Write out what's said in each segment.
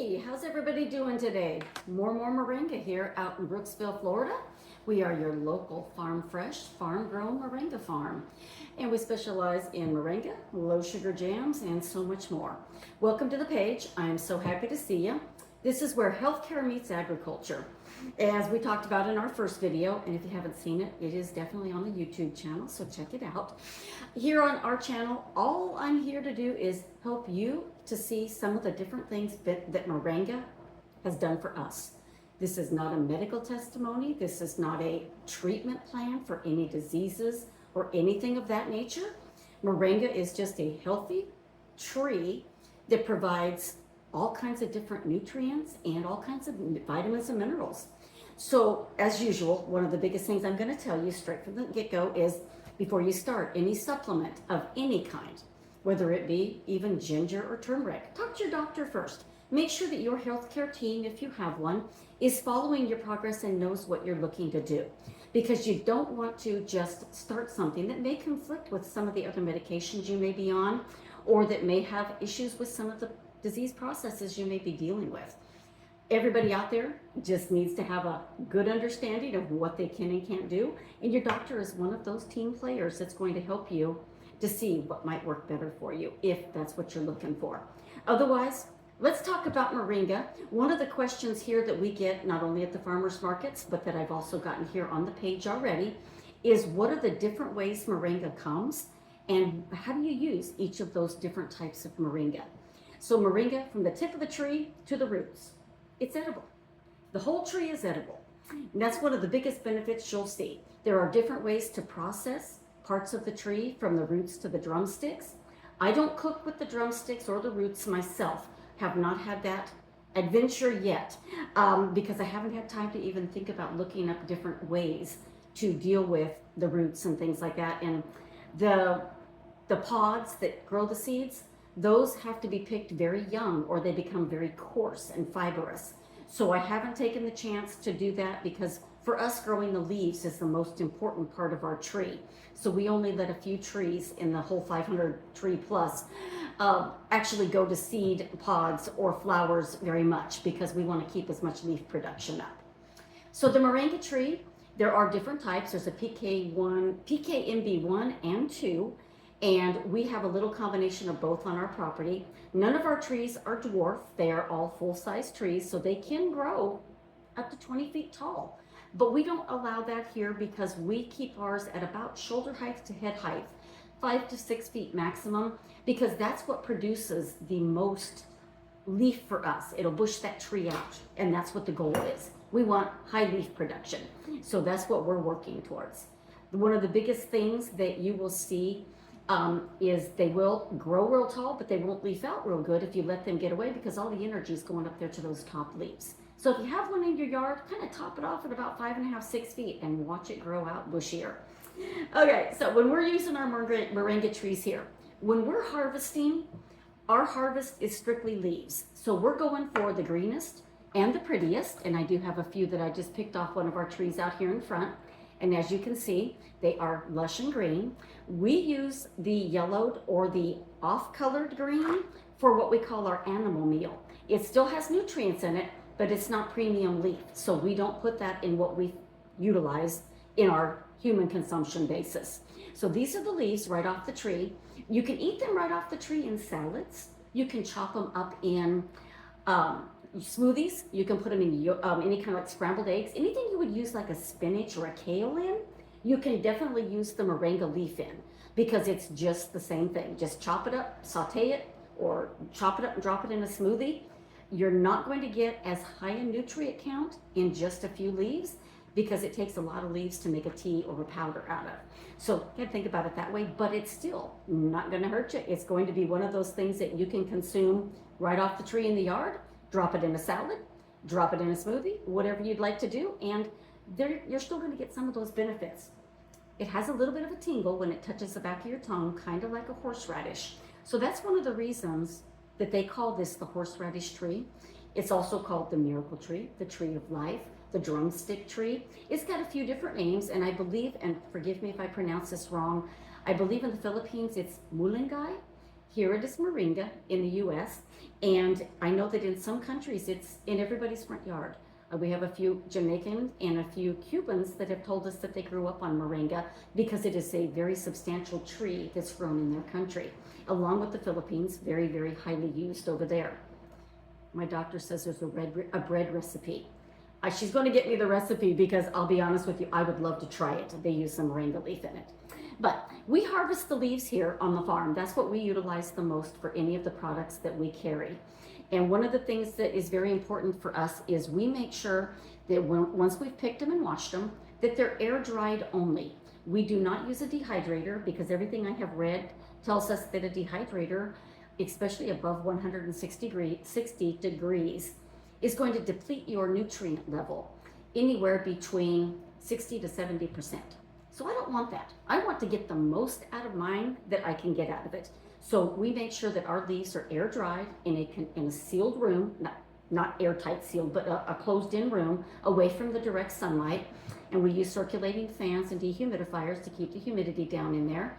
Hey, how's everybody doing today? Mormormoringa here out in Brooksville, Florida. We are your local farm fresh, farm-grown moringa farm. And we specialize in moringa, low sugar jams, and so much more. Welcome to the page. I am so happy to see you. This is where healthcare meets agriculture. As we talked about in our first video, and if you haven't seen it, it is definitely on the YouTube channel, so check it out. Here on our channel, all I'm here to do is help you to see some of the different things that moringa has done for us. This is not a medical testimony. This is not a treatment plan for any diseases or anything of that nature. Moringa is just a healthy tree that provides all kinds of different nutrients and all kinds of vitamins and minerals. So as usual, one of the biggest things I'm going to tell you straight from the get-go is before you start any supplement of any kind, whether it be even ginger or turmeric, talk to your doctor first. Make sure that your healthcare team, if you have one, is following your progress and knows what you're looking to do. Because you don't want to just start something that may conflict with some of the other medications you may be on, or that may have issues with some of the disease processes you may be dealing with. Everybody out there just needs to have a good understanding of what they can and can't do, and your doctor is one of those team players that's going to help you to see what might work better for you, if that's what you're looking for. Otherwise, let's talk about moringa. One of the questions here that we get, not only at the farmers markets, but that I've also gotten here on the page already, is what are the different ways moringa comes, and how do you use each of those different types of moringa? So moringa, from the tip of the tree to the roots, it's edible. The whole tree is edible. And that's one of the biggest benefits you'll see. There are different ways to process parts of the tree, from the roots to the drumsticks. I don't cook with the drumsticks or the roots myself. Have not had that adventure yet, because I haven't had time to even think about looking up different ways to deal with the roots and things like that. And the pods that grow the seeds, those have to be picked very young or they become very coarse and fibrous. So I haven't taken the chance to do that, because for us, growing the leaves is the most important part of our tree. So we only let a few trees in the whole 500 tree plus actually go to seed pods or flowers very much, because we want to keep as much leaf production up. So the moringa tree, there are different types. There's a PKMB1 and 2. And we have a little combination of both on our property. None of our trees are dwarf. They are all full-size trees, so they can grow up to 20 feet tall. But we don't allow that here, because we keep ours at about shoulder height to head height, 5 to 6 feet maximum, because that's what produces the most leaf for us. It'll bush that tree out, and that's what the goal is. We want high leaf production. So that's what we're working towards. One of the biggest things that you will see is they will grow real tall, but they won't leaf out real good if you let them get away, because all the energy is going up there to those top leaves. So if you have one in your yard, kind of top it off at about 5.5, 6 feet and watch it grow out bushier. Okay, so when we're using our moringa trees here, when we're harvesting, our harvest is strictly leaves. So we're going for the greenest and the prettiest, and I do have a few that I just picked off one of our trees out here in front. And as you can see, they are lush and green. We use the yellowed or the off-colored green for what we call our animal meal. It still has nutrients in it, but it's not premium leaf. So we don't put that in what we utilize in our human consumption basis. So these are the leaves right off the tree. You can eat them right off the tree in salads. You can chop them up in smoothies. You can put them in any kind of like scrambled eggs. Anything you would use like a spinach or a kale in, you can definitely use the moringa leaf in, because it's just the same thing. Just chop it up, saute it, or chop it up and drop it in a smoothie. You're not going to get as high a nutrient count in just a few leaves, because it takes a lot of leaves to make a tea or a powder out of. So you can think about it that way, but it's still not going to hurt you. It's going to be one of those things that you can consume right off the tree in the yard. Drop it in a salad, drop it in a smoothie, whatever you'd like to do, and you're still going to get some of those benefits. It has a little bit of a tingle when it touches the back of your tongue, kind of like a horseradish. So that's one of the reasons that they call this the horseradish tree. It's also called the miracle tree, the tree of life, the drumstick tree. It's got a few different names, and I believe, and forgive me if I pronounce this wrong, I believe in the Philippines it's Mulingay. Here it is Moringa in the US, and I know that in some countries it's in everybody's front yard. We have a few Jamaicans and a few Cubans that have told us that they grew up on Moringa because it is a very substantial tree that's grown in their country. Along with the Philippines, very, very highly used over there. My doctor says there's a bread recipe. She's going to get me the recipe because I'll be honest with you, I would love to try it. They use some moringa leaf in it. But we harvest the leaves here on the farm. That's what we utilize the most for any of the products that we carry. And one of the things that is very important for us is we make sure that once we've picked them and washed them, that they're air dried only. We do not use a dehydrator because everything I have read tells us that a dehydrator, especially above 60 degrees, is going to deplete your nutrient level anywhere between 60 to 70%. So I don't want that. I want to get the most out of mine that I can get out of it. So we make sure that our leaves are air dried in a sealed room, not airtight sealed, but a closed in room away from the direct sunlight. And we use circulating fans and dehumidifiers to keep the humidity down in there.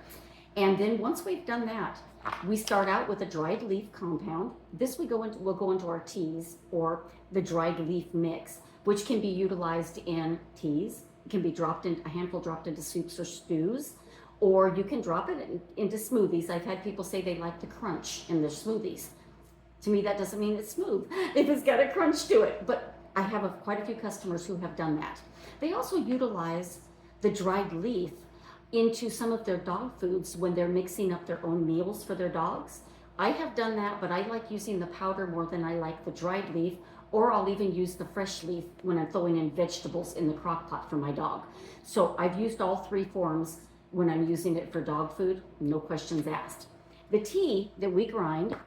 And then once we've done that, we start out with a dried leaf compound. This we'll go into our teas or the dried leaf mix, which can be utilized in teas. It can be a handful dropped into soups or stews, or you can drop it into smoothies. I've had people say they like the crunch in their smoothies. To me, that doesn't mean it's smooth if it's got a crunch to it, but I have quite a few customers who have done that. They also utilize the dried leaf into some of their dog foods when they're mixing up their own meals for their dogs. I have done that, but I like using the powder more than I like the dried leaf, or I'll even use the fresh leaf when I'm throwing in vegetables in the crock pot for my dog. So I've used all three forms when I'm using it for dog food, no questions asked. The tea that we grind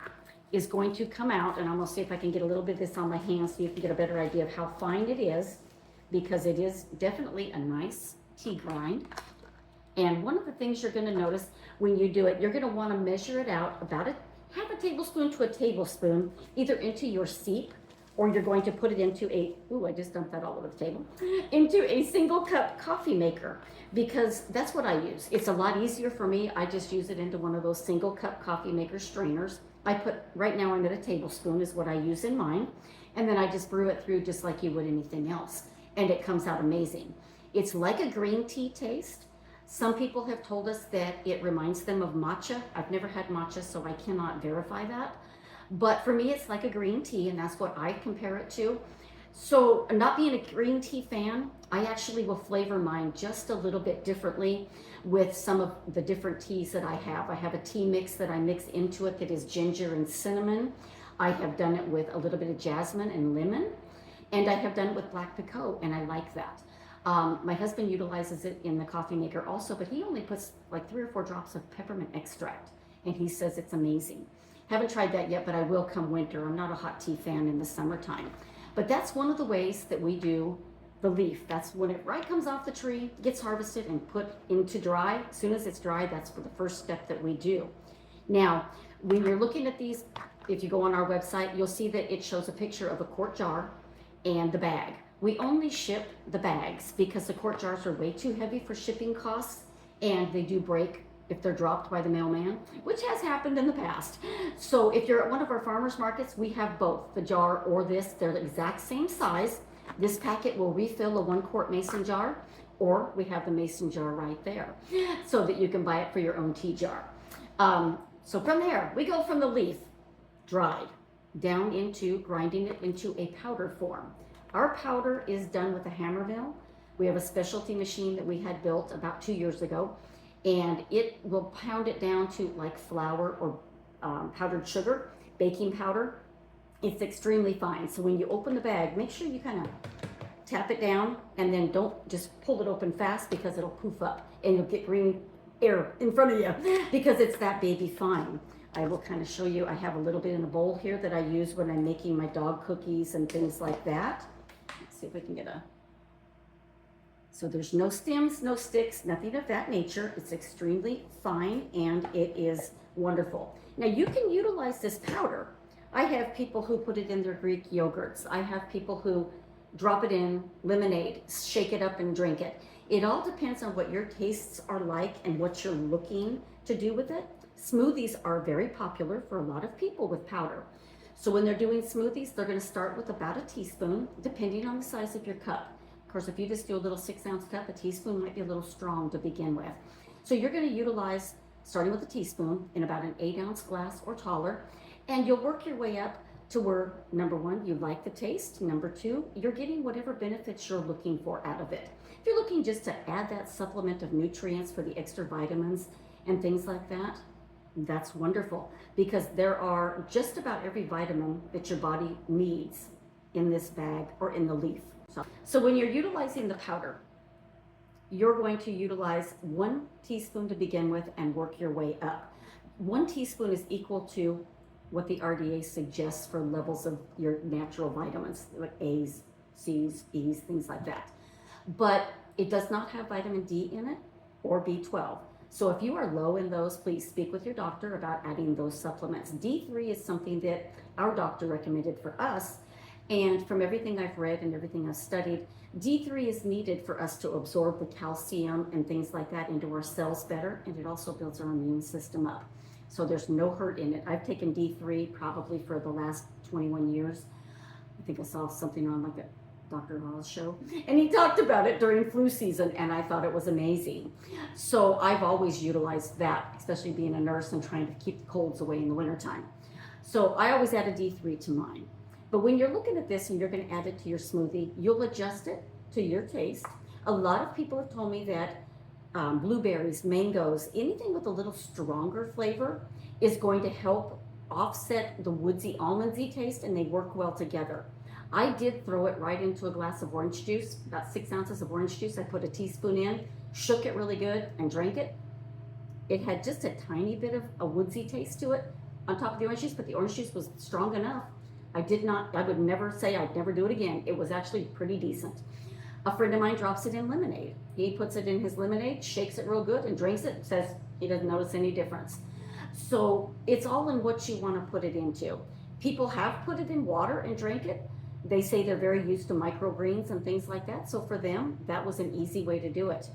is going to come out, and I'm gonna see if I can get a little bit of this on my hands so you can get a better idea of how fine it is, because it is definitely a nice tea grind. And one of the things you're gonna notice when you do it, you're gonna wanna measure it out about half a tablespoon to a tablespoon, either into your seep, or you're going to put it into I just dumped that all over the table, into a single cup coffee maker, because that's what I use. It's a lot easier for me. I just use it into one of those single cup coffee maker strainers. Right now I'm at a tablespoon is what I use in mine. And then I just brew it through just like you would anything else. And it comes out amazing. It's like a green tea taste. Some people have told us that it reminds them of matcha. I've never had matcha, so I cannot verify that. But for me, it's like a green tea, and that's what I compare it to. So not being a green tea fan, I actually will flavor mine just a little bit differently with some of the different teas that I have. I have a tea mix that I mix into it that is ginger and cinnamon. I have done it with a little bit of jasmine and lemon, and I have done it with black pekoe, and I like that. My husband utilizes it in the coffee maker also, but he only puts like 3 or 4 drops of peppermint extract, and he says it's amazing. Haven't tried that yet, but I will come winter. I'm not a hot tea fan in the summertime. But that's one of the ways that we do the leaf. That's when it comes off the tree, gets harvested and put into dry. As soon as it's dry, that's the first step that we do. Now, when you're looking at these, if you go on our website, you'll see that it shows a picture of a quart jar and the bag. We only ship the bags because the quart jars are way too heavy for shipping costs, and they do break if they're dropped by the mailman, which has happened in the past. So if you're at one of our farmers markets, we have both the jar or this. They're the exact same size. This packet will refill a 1 quart mason jar, or we have the mason jar right there so that you can buy it for your own tea jar. So from there, we go from the leaf, dried, down into grinding it into a powder form. Our powder is done with a hammer mill. We have a specialty machine that we had built about 2 years ago, and it will pound it down to like flour or powdered sugar, baking powder. It's extremely fine. So when you open the bag, make sure you kind of tap it down, and then don't just pull it open fast because it'll poof up and you'll get green air in front of you because it's that baby fine. I will kind of show you. I have a little bit in a bowl here that I use when I'm making my dog cookies and things like that. Let's see if we can get so there's no stems, no sticks, nothing of that nature. It's extremely fine and it is wonderful. Now you can utilize this powder. I have people who put it in their Greek yogurts. I have people who drop it in lemonade, shake it up and drink it. It all depends on what your tastes are like and what you're looking to do with it. Smoothies are very popular for a lot of people with powder. So when they're doing smoothies, they're going to start with about a teaspoon, depending on the size of your cup. Of course, if you just do a little 6-ounce cup, a teaspoon might be a little strong to begin with. So you're going to utilize, starting with a teaspoon, in about an 8-ounce glass or taller, and you'll work your way up to where, number one, you like the taste. Number two, you're getting whatever benefits you're looking for out of it. If you're looking just to add that supplement of nutrients for the extra vitamins and things like that, that's wonderful, because there are just about every vitamin that your body needs in this bag or in the leaf. So when you're utilizing the powder, you're going to utilize 1 teaspoon to begin with and work your way up. 1 teaspoon is equal to what the RDA suggests for levels of your natural vitamins, like A's, C's, E's, things like that. But it does not have vitamin D in it or B12. So if you are low in those, please speak with your doctor about adding those supplements. D3 is something that our doctor recommended for us. And from everything I've read and everything I've studied, D3 is needed for us to absorb the calcium and things like that into our cells better. And it also builds our immune system up. So there's no hurt in it. I've taken D3 probably for the last 21 years. I think I saw something on like a Dr. Oz show, and he talked about it during flu season, and I thought it was amazing. So I've always utilized that, especially being a nurse and trying to keep the colds away in the wintertime. So I always add a D3 to mine. But when you're looking at this and you're going to add it to your smoothie, you'll adjust it to your taste. A lot of people have told me that blueberries, mangoes, anything with a little stronger flavor is going to help offset the woodsy, almondsy taste, and they work well together. I did throw it right into a glass of orange juice, about 6 ounces of orange juice. I put a teaspoon in, shook it really good, and drank it. It had just a tiny bit of a woodsy taste to it on top of the orange juice, but the orange juice was strong enough. I would never say I'd never do it again. It was actually pretty decent. A friend of mine drops it in lemonade. He puts it in his lemonade, shakes it real good, and drinks it, says he doesn't notice any difference. So it's all in what you want to put it into. People have put it in water and drank it. They say they're very used to microgreens and things like that. So for them, that was an easy way to do it.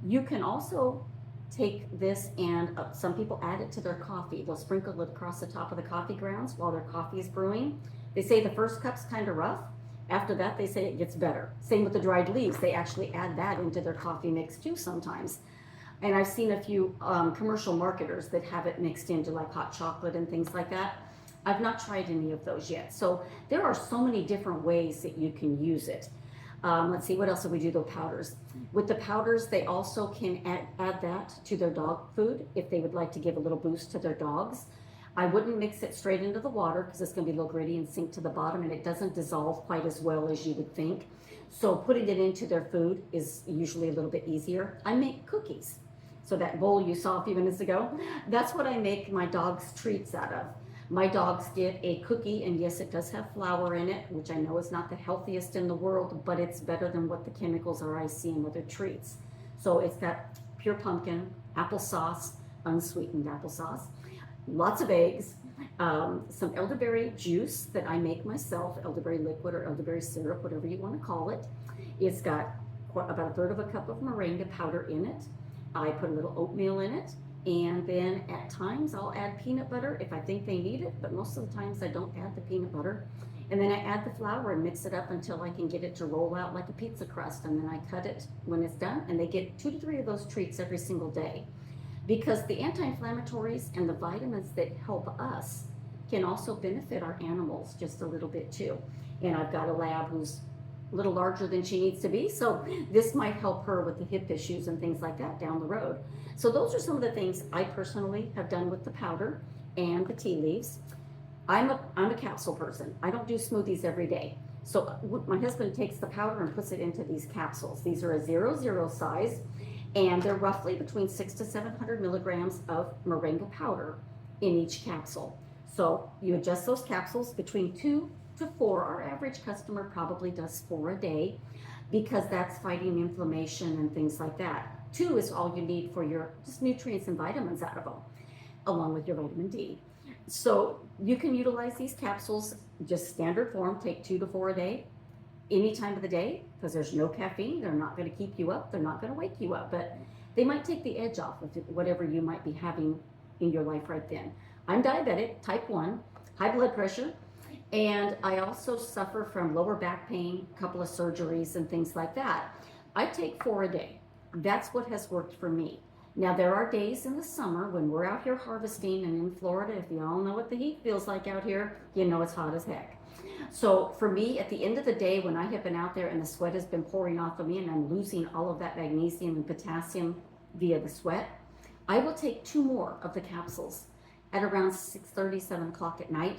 You can also take this and some people add it to their coffee. They'll sprinkle it across the top of the coffee grounds while their coffee is brewing. They say the first cup's kind of rough. After that, they say it gets better. Same with the dried leaves. They actually add that into their coffee mix too sometimes. And I've seen a few commercial marketers that have it mixed into like hot chocolate and things like that. I've not tried any of those yet. So there are so many different ways that you can use it. Let's see, what else do we do? The powders. With the powders, they also can add that to their dog food if they would like to give a little boost to their dogs. I wouldn't mix it straight into the water because it's going to be a little gritty and sink to the bottom, and it doesn't dissolve quite as well as you would think. So putting it into their food is usually a little bit easier. I make cookies. So that bowl you saw a few minutes ago, that's what I make my dog's treats out of. My dogs get a cookie, and yes, it does have flour in it, which I know is not the healthiest in the world, but it's better than what the chemicals are I see in other treats. So it's got pure pumpkin, applesauce, unsweetened applesauce, lots of eggs, some elderberry juice that I make myself, elderberry liquid or elderberry syrup, whatever you want to call it. It's got about 1/3 of a cup of moringa powder in it. I put a little oatmeal in it. And then at times I'll add peanut butter if I think they need it, but most of the times I don't add the peanut butter. And then I add the flour and mix it up until I can get it to roll out like a pizza crust. And then I cut it when it's done, and they get 2 to 3 of those treats every single day. Because the anti-inflammatories and the vitamins that help us can also benefit our animals just a little bit too. And I've got a lab who's a little larger than she needs to be, so this might help her with the hip issues and things like that down the road. So those are some of the things I personally have done with the powder and the tea leaves. I'm a capsule person. I don't do smoothies every day. So my husband takes the powder and puts it into these capsules. These are a 0.0 size, and they're roughly between 600 to 700 milligrams of moringa powder in each capsule. So you adjust those capsules between 2 to 4. Our average customer probably does 4 a day because that's fighting inflammation and things like that. 2 is all you need for your just nutrients and vitamins out of them, along with your vitamin D. So you can utilize these capsules just standard form, take 2 to 4 a day, any time of the day, because there's no caffeine. They're not going to keep you up. They're not going to wake you up, but they might take the edge off of whatever you might be having in your life right then. I'm diabetic, type 1, high blood pressure, and I also suffer from lower back pain, a couple of surgeries and things like that. I take 4 a day. That's what has worked for me. Now, there are days in the summer when we're out here harvesting, and in Florida, if you all know what the heat feels like out here, you know it's hot as heck. So for me, at the end of the day, when I have been out there and the sweat has been pouring off of me and I'm losing all of that magnesium and potassium via the sweat, I will take 2 more of the capsules at around 6:30, 7 o'clock at night.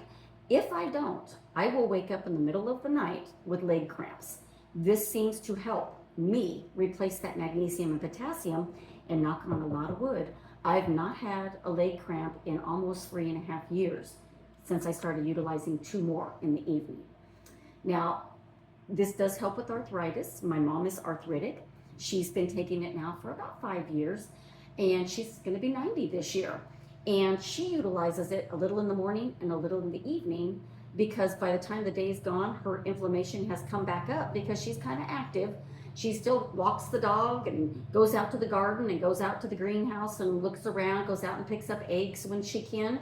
If I don't, I will wake up in the middle of the night with leg cramps. This seems to help me replace that magnesium and potassium, and knock on a lot of wood, I've not had a leg cramp in almost 3.5 years since I started utilizing 2 more in the evening. Now, this does help with arthritis. My mom is arthritic. She's been taking it now for about 5 years, and she's going to be 90 this year. And she utilizes it a little in the morning and a little in the evening, because by the time the day is gone, her inflammation has come back up because she's kind of active. She still walks the dog and goes out to the garden and goes out to the greenhouse and looks around, goes out and picks up eggs when she can.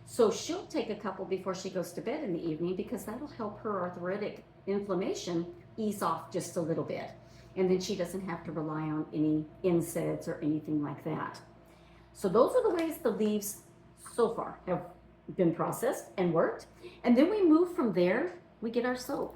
So she'll take a couple before she goes to bed in the evening, because that'll help her arthritic inflammation ease off just a little bit. And then she doesn't have to rely on any NSAIDs or anything like that. So those are the ways the leaves so far have been processed and worked. And then we move from there, we get our soap.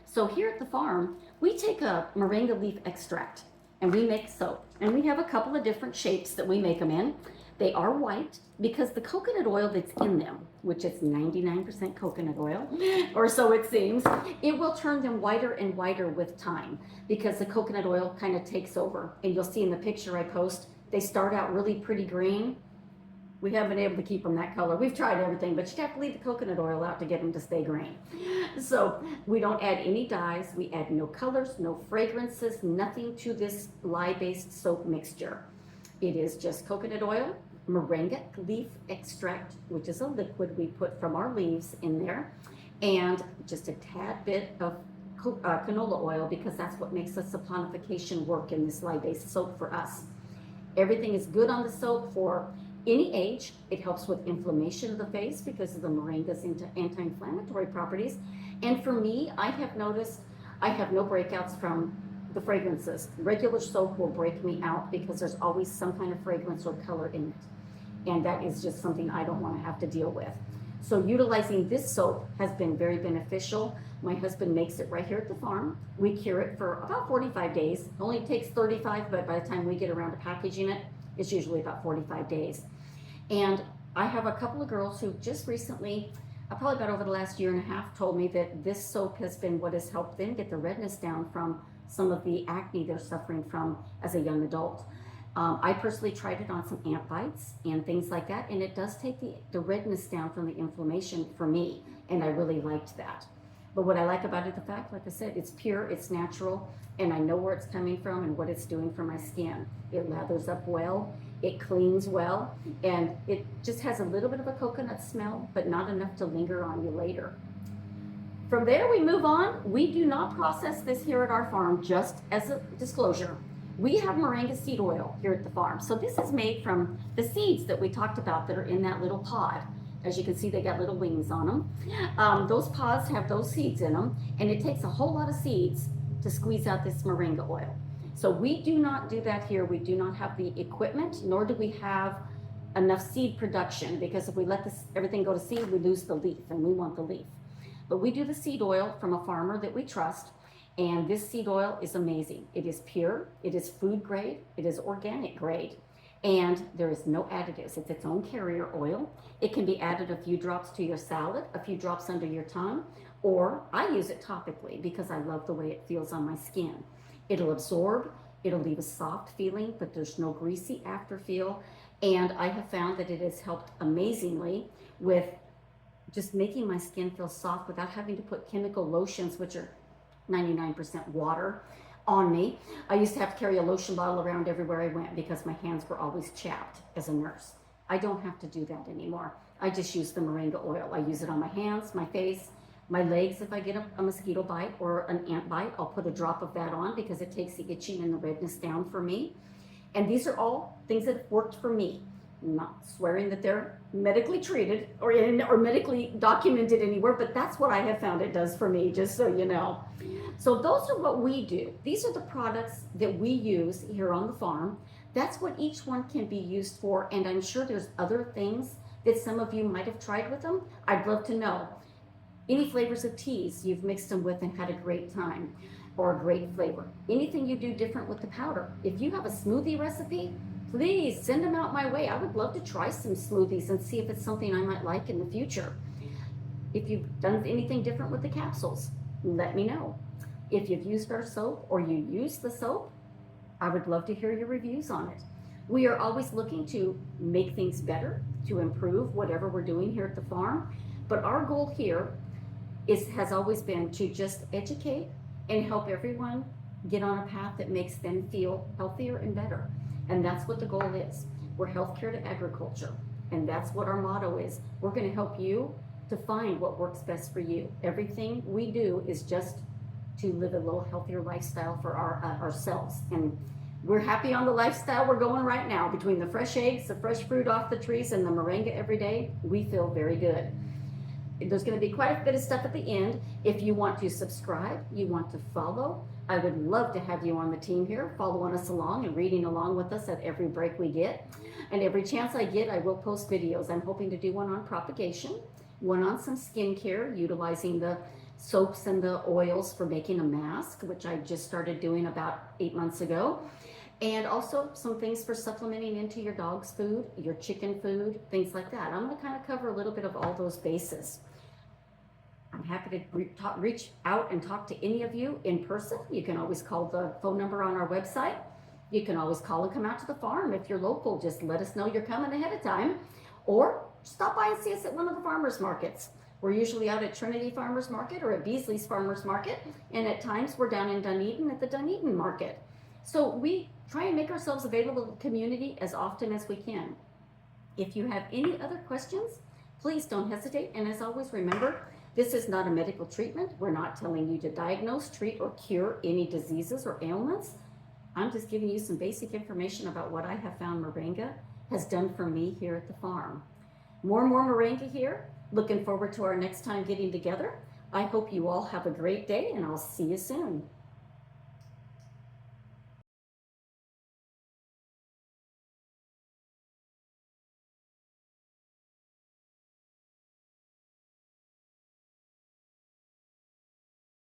So here at the farm, we take a moringa leaf extract and we make soap. And we have a couple of different shapes that we make them in. They are white because the coconut oil that's in them, which is 99% coconut oil, or so it seems, it will turn them whiter and whiter with time because the coconut oil kind of takes over. And you'll see in the picture I post, they start out really pretty green. We haven't been able to keep them that color. We've tried everything, but you have to leave the coconut oil out to get them to stay green. So we don't add any dyes. We add no colors, no fragrances, nothing to this lye-based soap mixture. It is just coconut oil, moringa leaf extract, which is a liquid we put from our leaves in there, and just a tad bit of canola oil, because that's what makes the saponification work in this lye-based soap for us. Everything is good on the soap for any age. It helps with inflammation of the face because of the moringa's anti-inflammatory properties. And for me, I have noticed I have no breakouts from the fragrances. Regular soap will break me out because there's always some kind of fragrance or color in it. And that is just something I don't want to have to deal with. So utilizing this soap has been very beneficial. My husband makes it right here at the farm. We cure it for about 45 days. It only takes 35, but by the time we get around to packaging it, it's usually about 45 days. And I have a couple of girls who just recently, probably about over the last 1.5 years, told me that this soap has been what has helped them get the redness down from some of the acne they're suffering from as a young adult. I personally tried it on some ant bites and things like that, and it does take the redness down from the inflammation for me, and I really liked that. But what I like about it, the fact, like I said, it's pure, it's natural, and I know where it's coming from and what it's doing for my skin. It lathers up well, it cleans well, and it just has a little bit of a coconut smell, but not enough to linger on you later. From there, we move on. We do not process this here at our farm, just as a disclosure. We have moringa seed oil here at the farm. So this is made from the seeds that we talked about that are in that little pod. As you can see, they got little wings on them. Those pods have those seeds in them, and it takes a whole lot of seeds to squeeze out this moringa oil. So we do not do that here. We do not have the equipment, nor do we have enough seed production, because if we let everything go to seed, we lose the leaf, and we want the leaf. But we do the seed oil from a farmer that we trust. And this seed oil is amazing. It is pure, it is food grade, it is organic grade, and there is no additives. It's its own carrier oil. It can be added a few drops to your salad, a few drops under your tongue, or I use it topically because I love the way it feels on my skin. It'll absorb, it'll leave a soft feeling, but there's no greasy after feel. And I have found that it has helped amazingly with just making my skin feel soft without having to put chemical lotions, which are 99% water, on me. I used to have to carry a lotion bottle around everywhere I went because my hands were always chapped as a nurse. I don't have to do that anymore. I just use the moringa oil. I use it on my hands, my face, my legs. If I get a mosquito bite or an ant bite, I'll put a drop of that on because it takes the itching and the redness down for me. And these are all things that have worked for me. I'm not swearing that they're medically treated or medically documented anywhere, but that's what I have found it does for me, just so you know. So those are what we do. These are the products that we use here on the farm. That's what each one can be used for, and I'm sure there's other things that some of you might have tried with them. I'd love to know. Any flavors of teas you've mixed them with and had a great time, or a great flavor. Anything you do different with the powder. If you have a smoothie recipe, please send them out my way. I would love to try some smoothies and see if it's something I might like in the future. If you've done anything different with the capsules, let me know. If you've used our soap or you use the soap, I would love to hear your reviews on it. We are always looking to make things better, to improve whatever we're doing here at the farm. But our goal here has always been to just educate and help everyone get on a path that makes them feel healthier and better. And that's what the goal is. We're healthcare to agriculture. And that's what our motto is. We're going to help you to find what works best for you. Everything we do is just to live a little healthier lifestyle for ourselves. And we're happy on the lifestyle we're going right now. Between the fresh eggs, the fresh fruit off the trees, and the moringa every day, we feel very good. There's going to be quite a bit of stuff at the end. If you want to subscribe, you want to follow, I would love to have you on the team here, following us along and reading along with us at every break we get. And every chance I get, I will post videos. I'm hoping to do one on propagation, one on some skincare, utilizing the soaps and the oils for making a mask, which I just started doing about 8 months ago. And also some things for supplementing into your dog's food, your chicken food, things like that. I'm going to kind of cover a little bit of all those bases. I'm happy to reach out and talk to any of you in person. You can always call the phone number on our website. You can always call and come out to the farm if you're local. Just let us know you're coming ahead of time. Or stop by and see us at one of the farmers markets. We're usually out at Trinity Farmers Market or at Beasley's Farmers Market. And at times we're down in Dunedin at the Dunedin Market. So we try and make ourselves available to the community as often as we can. If you have any other questions, please don't hesitate. And as always, remember, this is not a medical treatment. We're not telling you to diagnose, treat, or cure any diseases or ailments. I'm just giving you some basic information about what I have found Moringa has done for me here at the farm. More Moringa here. Looking forward to our next time getting together. I hope you all have a great day, and I'll see you soon.